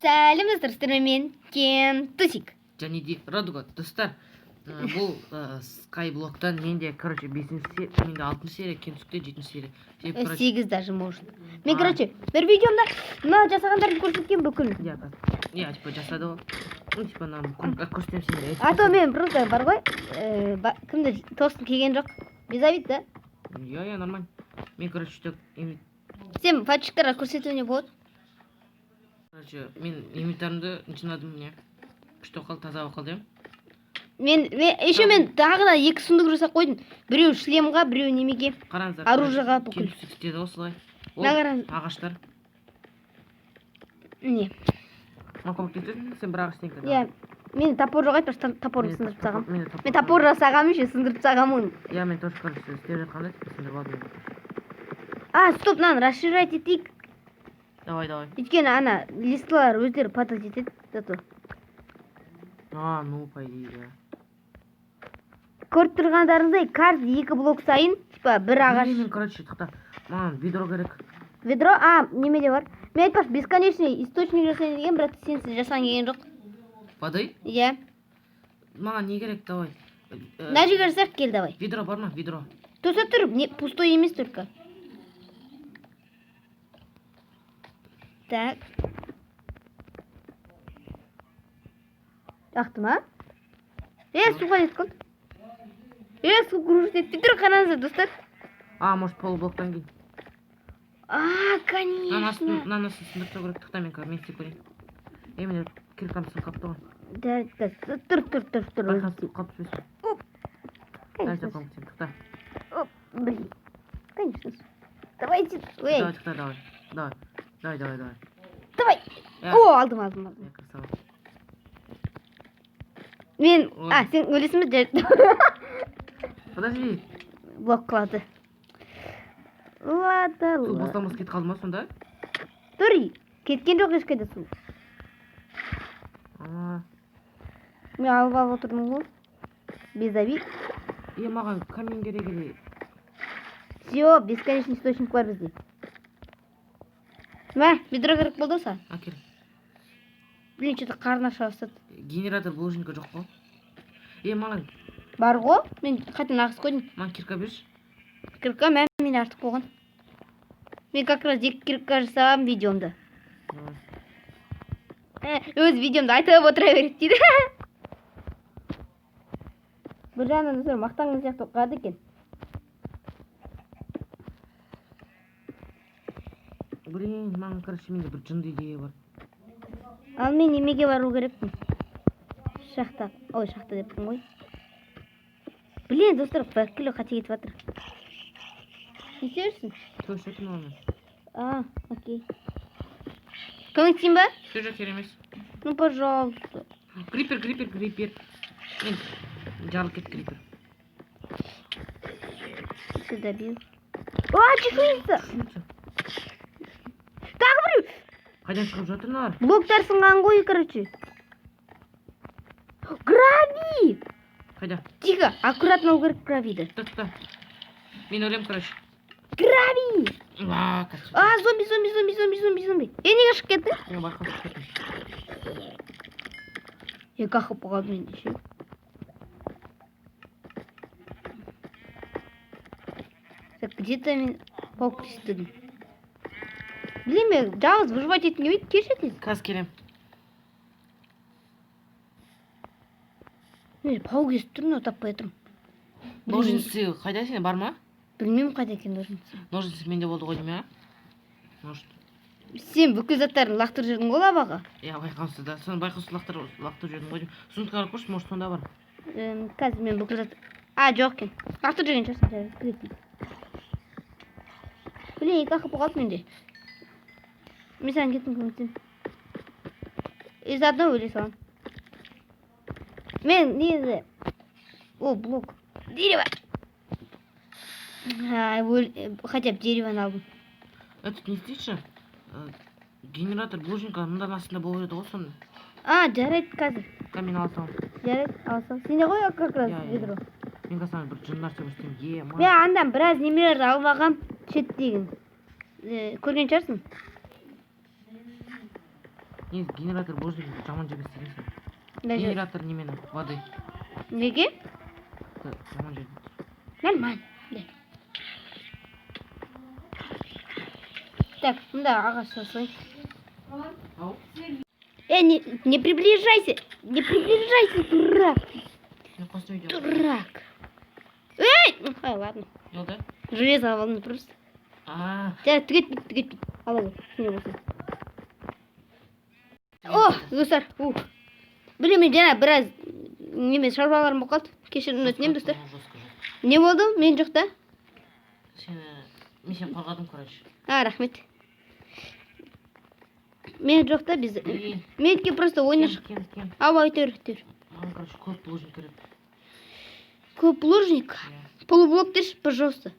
Сәлеметсіздер, мен Кентусик. Және де Радуга. Достар, бұл Skyblock'тан менде, короче, 5-ші серия, менде 6-ші серия, Кентусикте 7-ші серия. 8 даже может. Мен, короче, бір видеомда мына жасағандарды көрсеткен бүкіл. Я, типа, жасады ғой. Ну, типа, көрсетем сенде. А то мен просто бар ғой, кімді тостың келген жоқ. Безавид, да? Я, нормально. Мен, короче, так... Сен подписчиктерге көрсетуіне болады. Короче, мен инвентарымды жинадым, не? Күшті қалды, таза қалды, Еще мен тағы да 2 сундық жасап қойдым. Біреу шлемға, біреу немеге. Қараңыздар. Оружиеға бүкіл. Кентусик істеді осылай. Ол ағаштар. Не? Мақом кетесің, сен бір ағаш істен Я, мен топор жоқ еді, просто топорды сындырып тастағам. Мен топор жасағам еще сындырып тастағам оны. Я, мен тоже, короче, істеп жатқанда сындырып алдым. А, стоп, мынаны расширять етейік. Давай. Өйткені ана листлар өздері падать етеді, зато. А, ну, по идее, да. Көріп тұрғандарыңыздай, карт 2 блок сайын, типа, бір ағаш. Мен, короче, тақта, маған ведро керек. Ведро? Немеде бар. Мен айтпаш, бесконечный источник жасайын деген, бірақ сенсіз жасаған келген жоқ. Воды? Иә. Маған не керек, давай. Мына жерге жасақ, кел, давай. Ведро бар ма, ведро? Тоса тұрып, пустой емес только. Так. Жақты ма? Суға жетіп қалды. Су күріш етті тұр, қанаңыздар, достар. Может, полублоктан кейін. Конечно. Нанасын сындырып та керек, тықта мен істеп көрейін. Мен киркамсын қапты ғой. Тұр. Байқасып қап сөз. Дальше қамсен, тықта. Блин. Конечно. Давайте. Давай, тықта, давай. Давай. О, алдым. Я красава. Мен, сен өлесің бе? Подожди. Блок қылады. Су бостан кетіп қалды ма сонда? Тұр, кеткен жоқ ешқайда су. Мен алып отырдым ғой. Безавид. Маған камень керек еді. Все, бесконечный источник бар бізде. Ведро керек болды оса? Әкел. Блин, что-то қарны аша бастады. Генератор булыжника жоқ қой. Маған. Бар ғой, мен қайтадан ағыс қойдым. Маған кирка берші. Кирка мен артық болған. Мен как раз 2 кирка жасағам видеомда. Өз видеомда айтып отыра береді дейді. Бір жағынан достар мақтанған сияқты оқады екен. Блин, маған, короче, менде бір жынды идея бар. Ал мен немеге бару керекпін? Шахта деппін ғой. Блин, достар, бір кило қате кетіп жатыр. Не істерсің? Көрсетім оны. Окей. Көмектесейін ба? Жоқ, керемес. Ну, пожалуйста. Крипер. Мен жарылып кет крипер. Все добил. Чекается! Тағы біреу! Қайдан шығып жатырсыңдар? Блоктар сынған ғой, короче. Граби! Қайда? Тихо, аккуратно алу керек грабиді. Тұтта. Мен өлем, короче. Граби! Зомби. Неге шығып кетті? Мен байқап кеттім. Қақып қалды менде ше. Где-то мен паук істедім. Блин, мен жалғыз выживать етін кемейді, кешетіңіз. Қазір келем. Мен паук естіп тұрмын, но таппай тұрмын. Ножницы қайда сен, бар ма? Білмеймін қайда екен ножницы. Ножницы менде болды ғой деймін, Сен бүкіл заттарын лақтырып жүрдің ғой лабаға? Байқаусыз да. Соны байқаусыз лақтырып жүрдің ғой деймін. Сундыққа қарап көрші, может сонда бар. Қазір мен бүкіл заттар... Жоқ екен. Лақтырып жүрген шығарсың, кіретін. Блин, қақып қалды менде. Мен саған кеттім көмектесем. Заодно өле салам. Мен неді? Блок. Дерево. Хотя бы деревоны алдым. Этот не істейші? Генератор булыжника мындан астында болып еді ғой соны. Жарайды қазір. Мен алсам. Жарайды, алсам. Сенде ғой как раз ведро. Мен қазір бір жын нәрсе көрсетейін. Мен андан біраз немелерді алып алғам, шет деген. Көрген шығарсың? негізі генератор бождың жаман жерге істеген сен. Даже Генератор немені воды неге? жаман жерде. Нормально. Да. Так, да, ағаш сосай. Ау? Не приближайся! Не приближайся, дурак! Мен қосым видео. Дурак! Эй! А, ладно. Жолда? Железо алынды просто. Жарайды, түгетпейді. Ала бер, кішкене болсын. О, достар, білем, мен жаңа біраз неме шаруаларым болып қалды. Кешірім өтінемін, достар. Не болды? Мен жоқ та? Мен сені қорғадым, короче. Рахмет. Мен жоқ та, біз. Менке просто ойнаш. Кем. Ай, төр. Маған, короче, көп лужник керек. Көп лужник? Полублок деші, пожалуйста.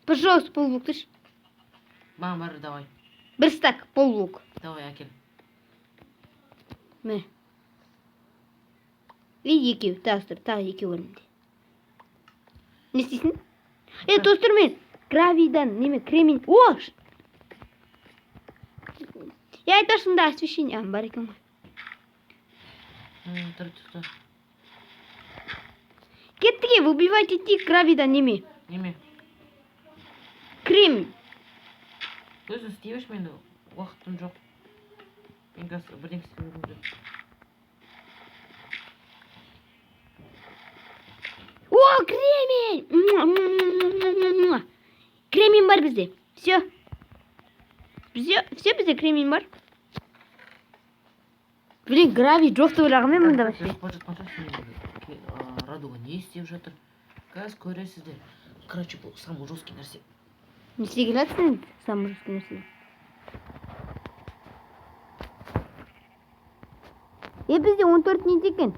Пожалуйста, полублок деші. Маған бәрі давай. Бір стак полублок. Давай, әкел. Мә. И екеу, тағы екеу өрімде. Не істейсің? Достар, мен гравийдан, неме, кремень. О! Я айташым да освещение. Бар екен ғой. Тұр. Кеттіге, убивать етейік гравийдан неме. Неме? Кремень. Өзің істейбеш, менде уақытым жоқ. Мен қазір бірден істейбегім жоқ. О, кремень! Кремень бар бізде. Все бізде кремень бар. Блин, гравий жоқты ойлағымен мұнда вообще. Радуға не істеп жатыр? Қазір көресіздер. Короче, бұл самый жесткий нәрсе. Не істей келатсың, самый жесткий нәрсе. Бізде 14 не екен?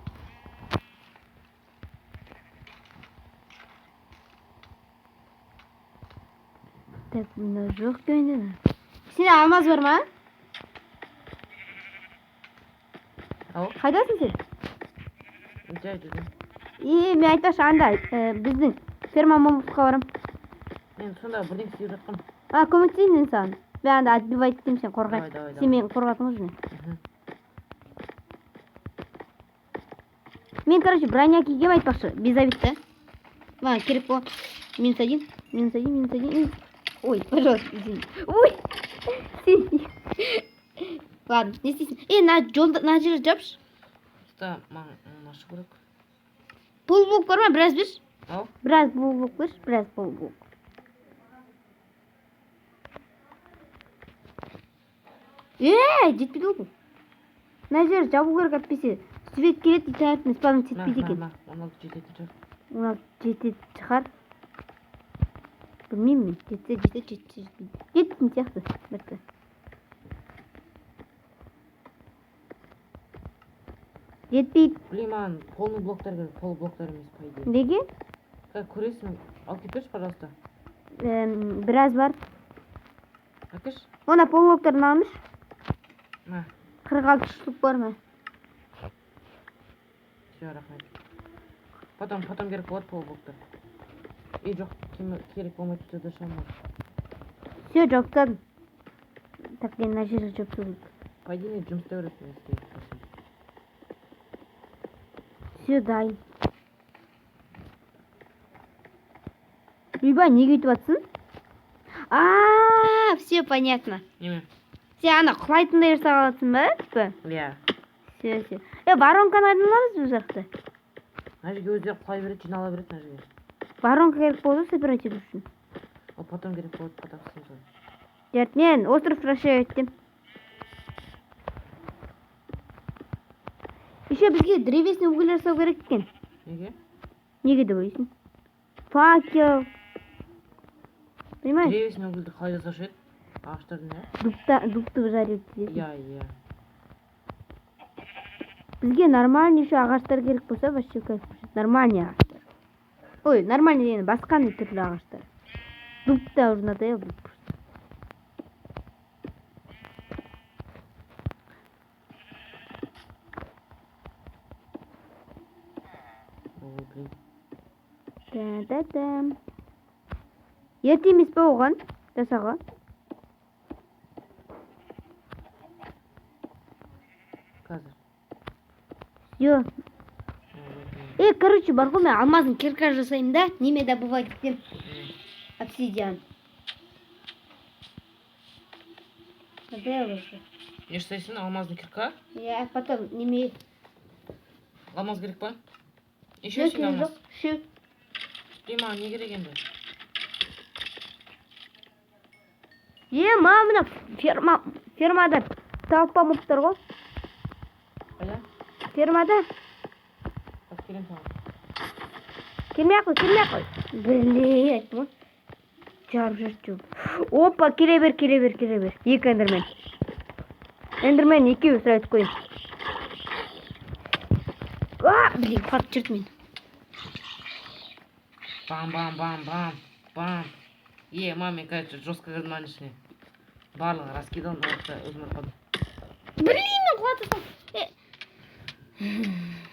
Так, мына жоқ көйнені. Сен алмаз бар ма? Ау? Қайдасың сен? Жай жүрдім. Мен айташы, анда біздің ферма момысқа барам. Мен сонда бірден істеп жатқам. Көмектесейін мен саған. Мен анда отбивать етем, сен қорғай. Давай. Сен мен қорғатың ғой. Мен, короче, броня кигем айтпақшы. Безавит, да? Маған керек бол. -1. Ой, пожалуйста, извини. Ой! Ладно, не істейсің. На жерді жапшы. Маған нашы керек. Полублок бар ма? Біраз берші. Ау? Біраз полублок берші. Біраз полублок. Жетпейді ол бұл. На жерді жабу керек әтпесе. Свет келеді, интернеттің спамын жетпейді екен. 16 жетеді шығар. Білмеймін мен. Жетпейді. Жетпейтін сияқты. Бәтті. Жетпейді. Блин, маған полный блоктар керек. Полублоктар емес, по идее. Неге? Көресің, алып кетпеші, пожалуйста. Біраз бар. Әкеш? Ona полублоктарын алmış. 46 штук бар ма? Все, рахмет. Потом керек болады полублоктар. И жоқ, керек болмайды туда шамар. Все, жоқтадым. Так, мен на жері жоқтадым. По идее, жұмыс істеу керек. Все, дайын. Үйба, неге өйтіп атсың? Все понятно. Неме? Сен ана құлайтындай жасап аласың ба? Иә. Все. Воронканы қайдан аламыз бұл жақта? Мына жерге өздері құлай береді, жинала береді мына жерге. Воронка керек болды собирать ету үшін. Потом керек болады, потом сымсыз. Жарт, мен остров расширять еттім. Еще бізге древесный уголь жасау керек екен. Неге? Неге деп ойлайсың? Факел. Понимаешь? Древесный угольді қалай жасаушы еді? Ағаштардың, иә? Дубты жарить десің. Иә. Бізге нормальный еще ағаштар керек болса, вообще кайф будет. Нормальный ағаштар. Ой, нормальный дегенде басқаны түрлі ағаштар. Дубта уже надоел будет просто. Ой, блин. Да. Ерте емес пе оған? Жасаға. қазір. Yo. Короче, бар ғой, мен алмаздың кирка жасаймын да, неме добывать етем. Обсидиан. Сделай. Не жасайсың, алмаздың кирка? Я потом неме. Алмаз керек па? Еще сен алмаз. Şu. Маған не керек енді? Мамына фермада толпа болып тұр ғой. Қайда? Фермада. Келем саған. Келмей ақ қой. Біле, айттым ғой. Жарып жүріп. Опа, келе бер. Екі эндермен. Эндермен екеуі сұрайтып қойын. Блин, қатып жүрді мен. Бам. Маме, кажется, жестко кірдім ішіне. Барлығы раскидан уақытта өзім ұрқадым. Блин, мен құлатысам.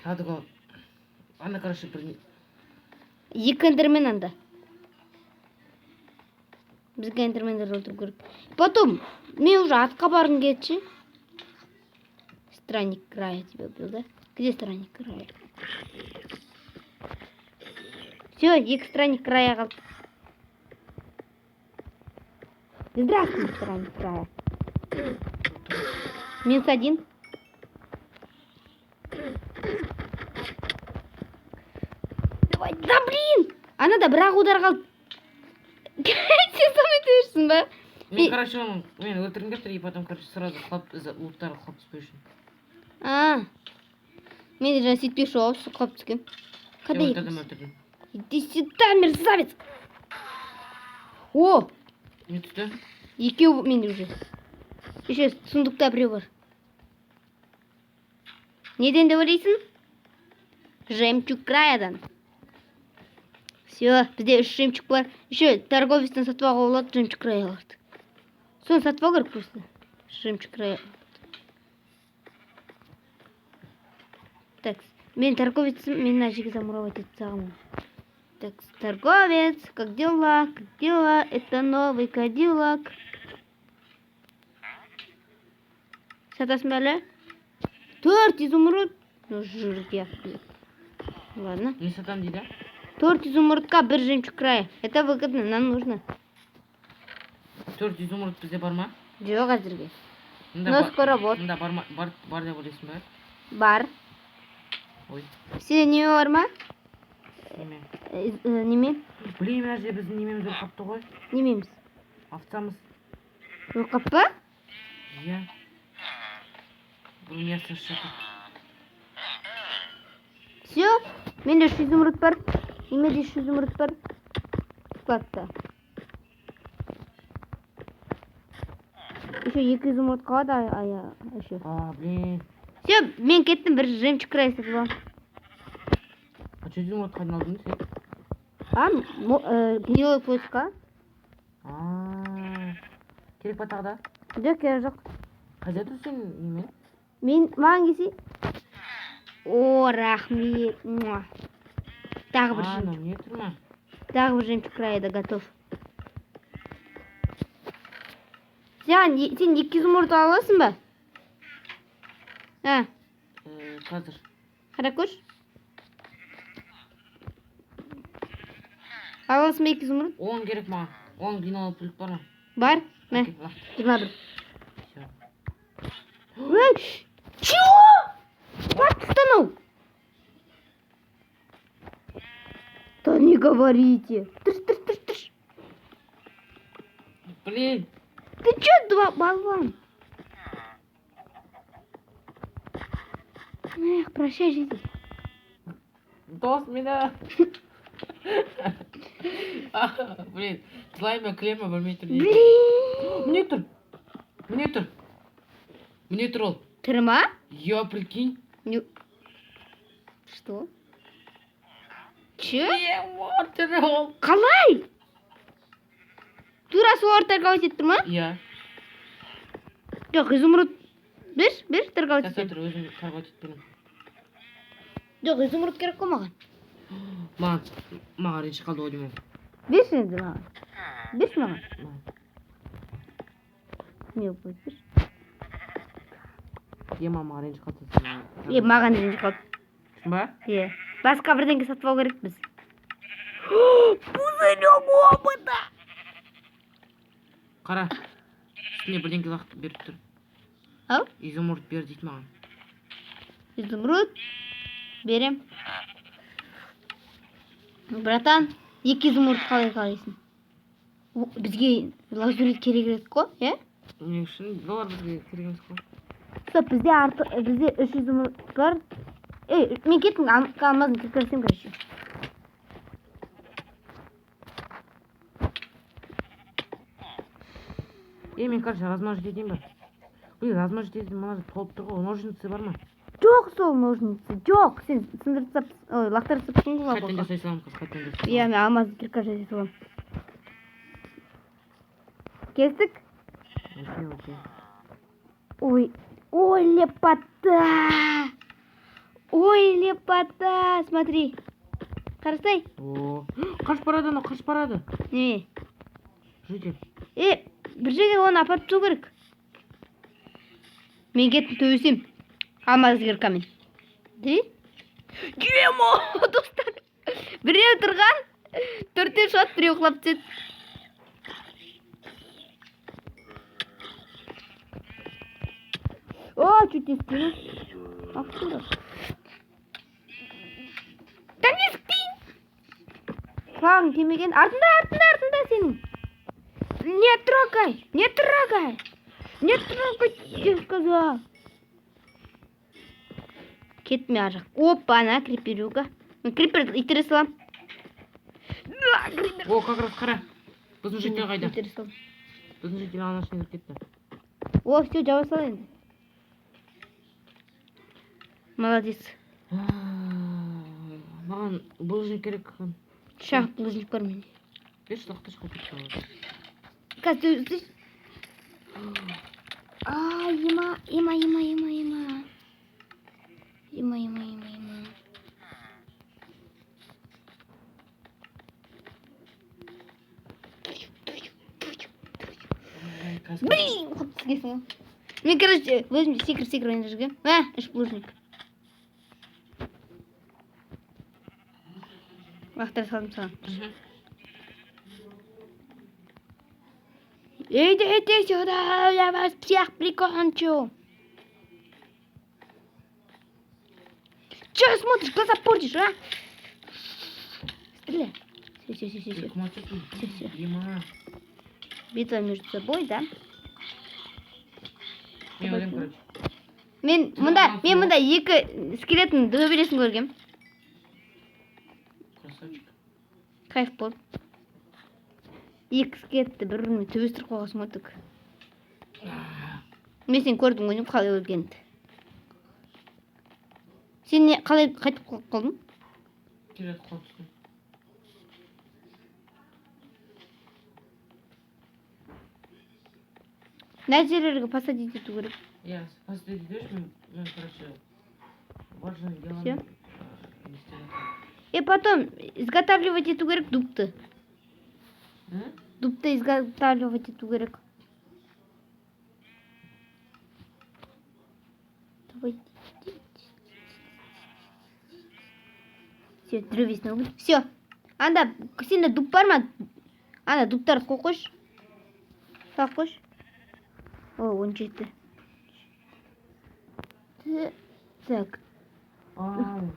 Адығы, анда, короче, бір... Екі эндермен анда. Бізге эндермендер өлтіру керек. Потом, мен уже атқа барғым кетші. Странник края тебя был, да? Где странник края? Все, екі странник края қалды. Здравствуй, странник края. -1. Давай, да блин! Ана да бірақ удар қалды. Сен самай төшсің ба? Мен, короче, мен өлтіргім кеп тұр, и потом, короче, сразу луттары құлап түспей үшін. Мен де жаңа сөйтпекші болып құлап түскен. Қандай? Өлтірдім. Иди сюда, мерзавец! О! Не түсті? Екеу менде уже. Еще сундукта біреу бар. Неден деп ойлайсың? Жемчуг краядан. Все, бізде 3 жемчуг бар. Еще торговецтен сатып алуға болады жемчуг краяларды. Соны сатып алу керек просто. Жемчуг края. Так, мен торговецім, мен мына жерге замуровать етіп тастағанмын. Так, торговец, как дела? Это новый Кадиллак. Сатасың ба әлі? 4 изумруд. Ну, жирге. Ладно. Не сатам дейді? 4 изумрудка, 1 жемчуг края. Это выгодно, нам нужно. 4 изумруд бізде бар ма? Жоқ әзірге. Но скоро вот. Мында бар деп ойлайсың ба? Бар. Ой. Сенде неме бар ма? Неме? Неме? Блин, мына жерде біздің немеміз өлқапты ғой. Немеміз? Овцамыз. Өлқап па? Иә. Бұл мясо шықты. Все, менде 3 изумруд бар. Неменде 3 изумруд бар? Складта. Еще 2 изумруд қалады, еще. Блин. Все, мен кеттім, 1 жемчуг край сатып алам. Что изумруд қайдан алдың сен? Гнилой почка. Керек па тағы да? Жоқ, керек жоқ. Қайда тұр сен немен? Мен маған келсе. О, рахмет. Тағы бір жемчуг. Не тұр ма? Тағы бір жемчуг крайда готов. Сен 2 изумруд аласың ба? Қазір. Қара көш. Аласың ба 2 изумруд? 10 керек маған. 10 гиналы пүлік бар ма? Бар. Мә. 21. Чего? Как станул? Да не говорите. Тырш. Блин. Ты чё, болван? Эх, прощай, жизнь. Дос меня. Блин, слайма клемма білмей тұр. Блин. Мне тұр ол. Тырма? Я, прикинь. Что? Че? Вот тұр ол. Қалай? Тура сол торговать етіп тұр ма? Иә. Жоқ, изумруд. Бір торговать етіп. Қазір өзім торговать етпеймін. Жоқ, изумруд керек қой маған. Маған ренші қалды ғой деймін. Берші енді маған. Берші маған. Не болып бір. ема маған ренжіп қалды. Маған ренжіп қалды. Ба? Басқа бірдеңе сатып алу керекпіз. Пузырек опыта. Қара. Үстіне бірдеңке лақтырып беріп тұр. Ау? Изумруд бер дейді маған. Изумруд. Берем. Братан, 2 изумруд қалай қалайсың? Бізге лазурит керек қой, е? Не үшін? Олар бізге керек емес қой. Стоп, бізде 3 изумруд бар. Мен кеттім, алмазын кірсем короче. Мен, короче, размножить етейін ба? Блин, размножить етейін, мына толып тұр ғой, ножницы бар ма? Жоқ сол ножницы, жоқ. Сен сындырып тастап, лақтырып тастапсың ғой. Қайтадан жасай саламын, қыз, қайтадан жасай саламын. Мен алмазды кірка жасай саламын. Келістік? Окей. Ой, лепота! Ой, лепота! Смотри. Қарастай. О, қашып барады анау, қашып барады. Не? Жүйден. Бір жерге оны апарып түсу керек. Мен кеттім төбесем. Алмазды кіркамен. Де? Ема, достар. Біреу тұрған. 4-те шот, біреу құлап түседі. О, чуть не спину. Откуда? Да не спи! Қағың темеген. Артында сенің. Не трогай, не трогай. Не трогай, я сказал. Кетме ажақ. Опа, ана криперюга. Крипер итере салам. О, как раз қара. Біздің жеттен қайда? Итере салам. Біздің жеттен анашын еріп кетті. О, все, жаба сал енді. Молодец. Маған булыжник керек. Шақ булыжник бар менде. Берші лақтыршы қойып. Қазір үзіш. Ема. Блин, хоп, сгесла. Мне, короче, возьми секрет не зажги. Аж булыжник. Лақтыра салдым саған. Идите сюда, я вас всех прикончу. Че смотришь, глаза портишь, а? Стреляй. Все. Ема. Битва между собой, да? Мен ойлаймын, короче. Мен мұнда 2 скелеттің дөбелесін көргем. Красавчик. Кайф болды. 2 скелетті бір-бірімен төбестіріп қойғансың ғой түк. Мен сен көрдім ғой қалай өлгенді. Сен не қалай қайтып қалдың? Келеді қалып түстім. Нәтижелерге посадить ету керек. Я посадить идешь, мен, короче, важное дело. Всё. И потом изготавливать ету керек дубты. Дубты изготавливать ету керек. Давай. Все, древесный уголь. Все. Анда, сенде дуб бар ма? Анда дубтарды қойып қойшы. Салып қойшы. О, 17. Так. Қалай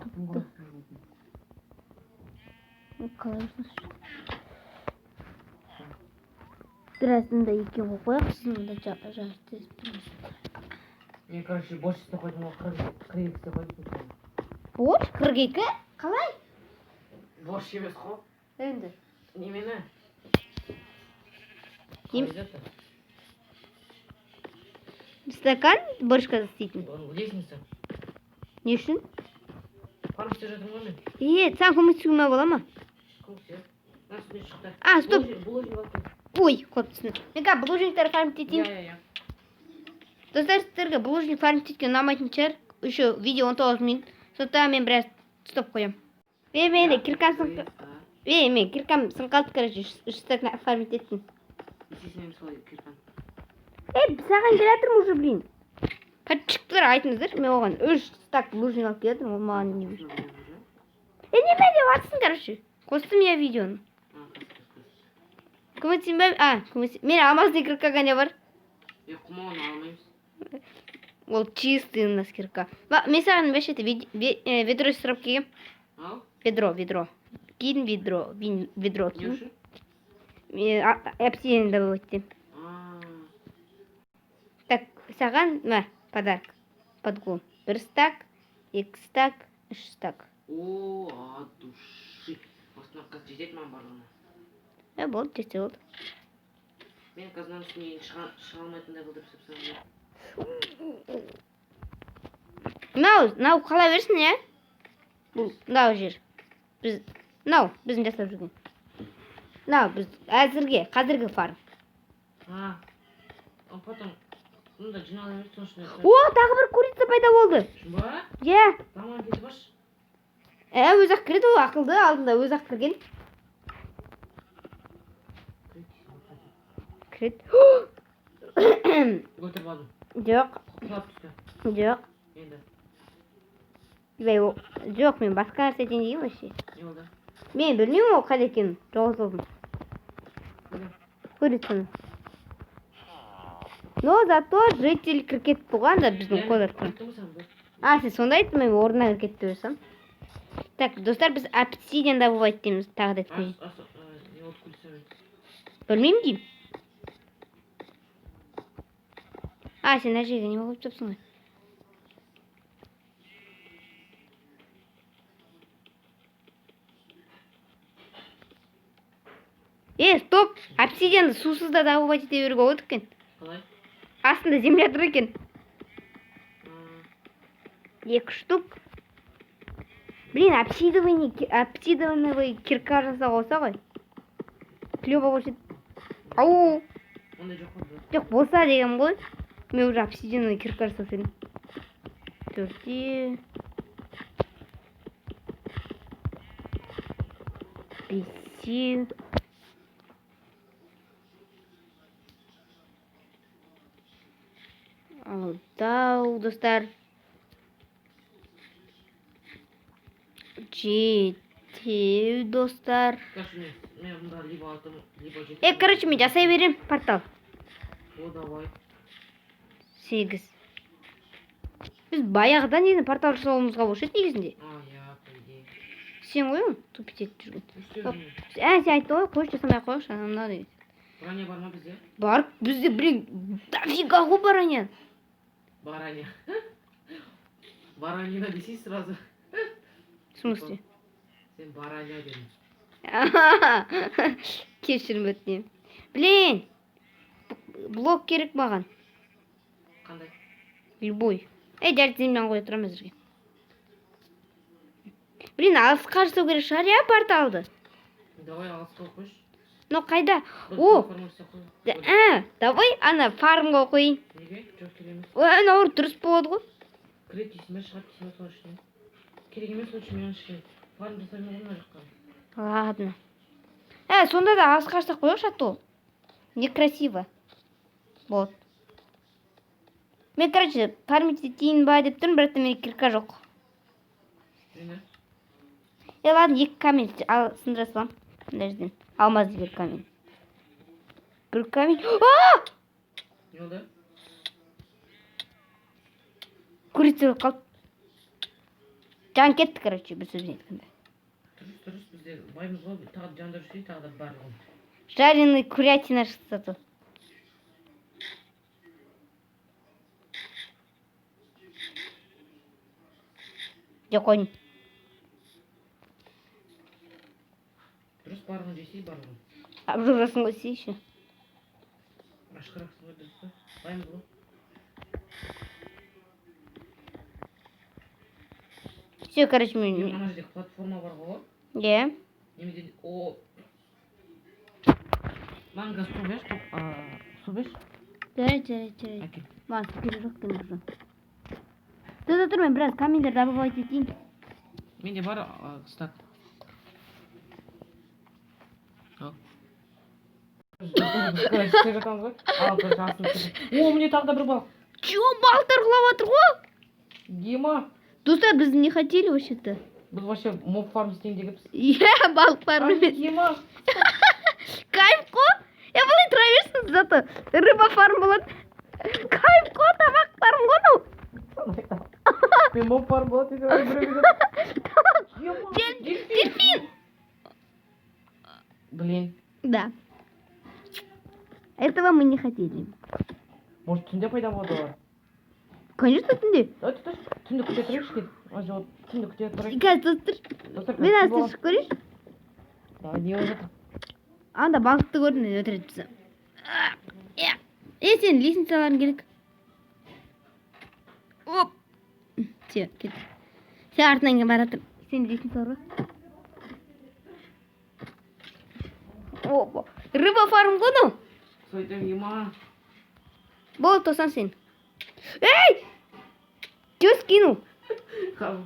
Біразында екен қойып қояқ, сіз мұнда жарты Мен, короче, больше істеп қойдым ғой, 42 істеп қойдым. Бош? 42? Қалай? Бош емес қой. Енді. Немені? Стакан борщқа істейтін. Лестница. Не үшін? Паром істеп жатырмын ғой мен. Саған көмектесуіме бола ма? Көмектесіп. Мына үстіне шықты. Стоп. Булыжник алып кел. Ой, қойып түсінді. Мен булыжниктар фармить етейін. Я. Достар, сіздерге булыжник фармить еткен ұнамайтын шығар. Еще видео 19 минут. Сондықтан мен біраз стоп қоям. Мен киркам сынқалды, короче, 3 стакан фармить еттім. Сесінем солай киркан. Саған келатырмын уже, блин. подписчиктер айтыңыздар, мен оған 3 стак лужин алып келдім, ол маған не берді. Неме деп атсың, короче. Қостым я видеоны. Көмесін бе? Мен алмазный кірка не бар? Құмауын алмаймыз. Ол чистый у нас кірка. Мен саған беш ведро сұрап келгем. Ал? Ведро. Кейін ведро. Не үшін? Обсидиан добавить етем. Так, саған, подарок. Подгон. 1 стак, 2 стак, 3 стак. О, от души. Астына қазір жетеді маған барлығына. Болды, жетсе болды. Мен қазынан үстіне шыға алмайтындай қылдырып сәпсам. Мынау қала берсін, е? Мынау жер. Біздің жасап жүрген. Мынау біз қазіргі фарм. Потом, мұнда жинала берді соңшын. Тағы бір курица пайда болды. Ба? Е. Тамам кетіп баш. Өзі-ақ кіреді, ол ақылды, алдында өзі-ақ кірген. Кіреді. Өлтіріп алдым. Жоқ. Құлап түсті. Жоқ. Енді. Жоқ, мен басқа нәрсе етейін деген вообще. Не болды? Мен білмеймін ол қайда екенін. Жоғалтылдым. Курицаны. Но зато житель кіркет болған да біздің қойлар. Сен сонда айттым, мен орнына кіркет деп өсім. Так, достар, біз обсидиан добывать етеміз. Тағы да еткізейін. Не болды күлсемен? Білмеймін деймін. Сен әжеге не болып тұрсың ғой? Стоп! Обсидианды сусыз да добывать ете беруге болады екен. Қалай? Астында земля тұр екен. 2 штук. Блин, обсидиановый кирка жасауға болса ғой. Клево болса. Ау! Ондай жоқ қой. Жоқ болса деген ғой. Мен уже обсидиановый кирка жасап едім. 4-те. 5-те. Алтау, достар. 7, достар. Мен мұнда либо алтым, либо жетім. Короче, мен жасай берем портал. Давай. 8. Біз баяғыдан енді портал жасауымызға болушы еді негізінде. Я, по идее. Сен ғой ол тупить етіп жүрген. Сен айтты ғой, қойшы жасамай ақ қойшы, анау деген. Броня бар ма бізде? Бар, бізде, дофига ғой броня. Бараня. Баранина десей сразу. В смысле? Сен бараня дедің. Кешірім өтінемін. Блин, блок керек маған. Қандай? Любой. Жәрдеммен қоя тұрамын әзірге. Блин, алысқа жасау керек шығар, я порталды. Давай алысқа қойшы. Но қайда? Давай ана фармға қойын. Неге? Жоқ келеміз. Анауыр дұрыс болады ғой. Кірет дейсің бе, шығат дейсің бе соның ішінен. Керек емес лучше мен ішкен. Фарм жасаймын ғана жаққа. Ладно. Сонда да алысқа жасақ қойық шату. Некрасиво. Вот. Мен, короче, фармить етейін ба деп тұрмын, бірақ та мен кирка жоқ. Ладно, 2 камень сындыра салам. Подожди. Алмазный бір камень. Бір камень. Не oldu? Курица өліп қалды. Жан кетті, короче, бір сөзбен айтқанда. Дұрыс, бізде баймыз ғой, тағы жандар жүрсей, тағы да бар ғой. Жареный курятина шықты. Жоқ ойын. Дұрыс барғын жесей бар ғой. Абжурасың ғой сейші. Ашқырақсың ғой дұрыс. Баймыз ғой. Все, короче, мен... Ана жерде платформа бар ғой. Е. Немеден... Маңға су беш? Су беш? Жарайды. Маған су керек жоқ екен уже. Тұр мен біраз камендер добывать етейін. Менде бар стак. О, мне тағы да бір бал. балықтар құлап жатыр ғой. Дима, Достар, біз не хотели вообще-то? біз вообще моб фарм істейін дегенбіз. Иә, балық фарм емес. Дима. Кайф қой. Былай тұра берсін, зато рыба фарм болады. Кайф қой, тамақ фарм ғой мынау. Мен моб фарм болады десе Дельфин. Блин. Да. Этого мы не хотели. Может, түнде пайда болады олар? Конечно, түнде. Давай, түнде күте тұрайықшы кет. Түнде күте тұрайық. Қазір достар. Мен асты шығып көрейінші. Да, не болып жатыр? Анда балықты көрдім, өтірет бізі. Сен лестницаларың керек. Оп. Все, кет. Сен артынан кейін баратыр. Сен лестницалар ба? Опа. Рыба фарм ғой мынау. Сөйтем, Дима. Болды, тосан сен. Эй! Чё скинул?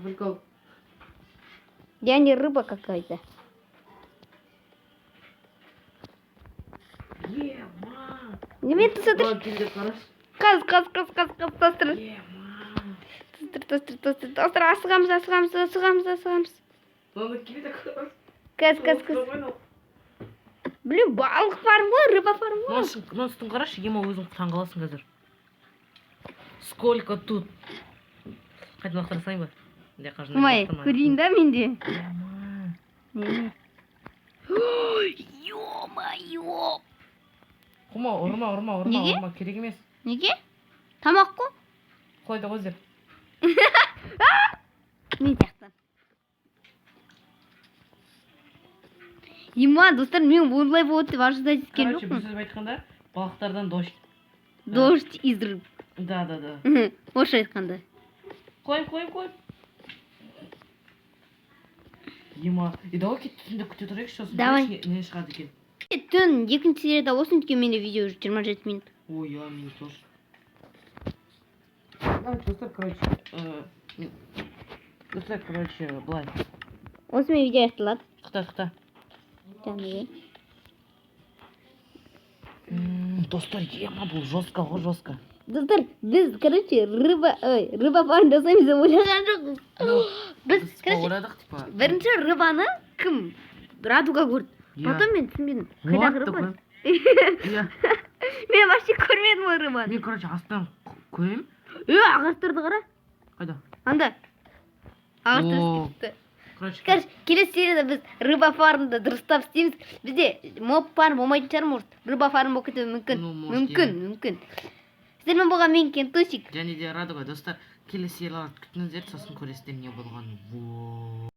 Прикол. Я не рыба какая-то. Ема. Немен тосатыр? Қаз, тостыр. Ема. Тостыр, асығамыз. Оны келеді қарас. Қаз. Блин, балық фарм ғой, рыба фарм ғой. Мынасың қарашы, Ема өзің таңғаласың қазір. Сколько тут? Қайтын уақыттар сайын ба? Құмай, көрейін да менде. Ема. Неме? Ё-моё. Құма, ұрма, Неге? керек емес. Неге? Тамақ қой. Қойды ғой өздер. Мен сияқтан. Ема, достар, мен онлай болады деп ожидать еткен Короче, бір жоқпын. сөз айтқанда, балықтардан дождь. Дождь из рыб. Да. Орысша айтқанда. Қойып. Ема, давай кет түнде күте тұрайықшы, сосын Давай. көрейікші не шығады екен. Түн екінші серияда болсын, өйткені менде видео уже 27 минут. Ой, я мен тоже. Давай, достар, короче, былай. Осымен видео аяқталады. Қыта. Жаңағы. Достар, Ема бұл жестко ғой, жестко. Достар, біз, короче, рыба фарм жасаймыз деп ойлаған жоқпыз. Біз, короче, ойладық, типа. бірінші рыбаны кім? Радуга көрді. Потом мен түсінбедім. Қайдағы рыба? Мен вообще көрмедім ол рыбаны. Мен, короче, астынан көремін. Ағаштарды қара. Қайда? Анда. Ағаштар істепті. Короче, Келесі серияда біз рыба фармды дұрыстап істейміз. Бізде моб фарм болмайтын шығар, может. Рыба фарм болып кетуі мүмкін. Мүмкін. Сіздермен болған мен Кентусик. және де Радуга, достар, келесі серияларды күтіңіздер, сосын көресіздер не болғанын.